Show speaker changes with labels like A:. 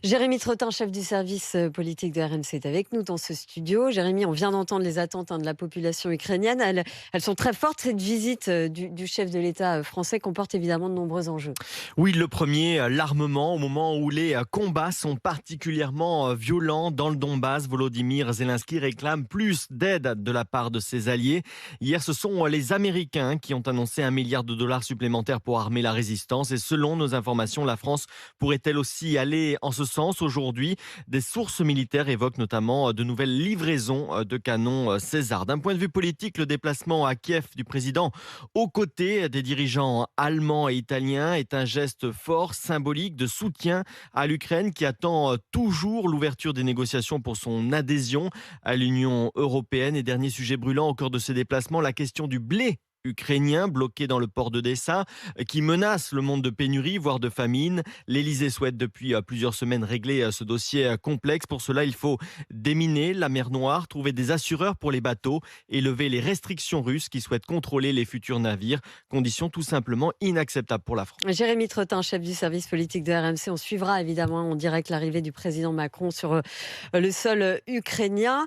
A: Jérémy Trottin, chef du service politique de RMC, est avec nous dans ce studio. Jérémy, on vient d'entendre les attentes de la population ukrainienne. Elles sont très fortes. Cette visite du chef de l'État français comporte évidemment de nombreux enjeux.
B: Oui, le premier, l'armement, au moment où les combats sont particulièrement violents dans le Donbass. Volodymyr Zelensky réclame plus d'aide de la part de ses alliés. Hier, ce sont les Américains qui ont annoncé 1 milliard de dollars supplémentaires pour armer la résistance. Et selon nos informations, la France pourrait-elle aussi aller en ce sens aujourd'hui. Des sources militaires évoquent notamment de nouvelles livraisons de canons César. D'un point de vue politique, le déplacement à Kiev du président aux côtés des dirigeants allemands et italiens est un geste fort, symbolique de soutien à l'Ukraine qui attend toujours l'ouverture des négociations pour son adhésion à l'Union européenne. Et dernier sujet brûlant au cœur de ces déplacements, la question du blé ukrainien bloqué dans le port d'Odessa qui menace le monde de pénurie, voire de famine. L'Elysée souhaite depuis plusieurs semaines régler ce dossier complexe. Pour cela, il faut déminer la mer Noire, trouver des assureurs pour les bateaux et lever les restrictions russes qui souhaitent contrôler les futurs navires. Condition tout simplement inacceptable pour la France.
A: Jérémy Trottin, chef du service politique de RMC. On suivra évidemment en direct l'arrivée du président Macron sur le sol ukrainien.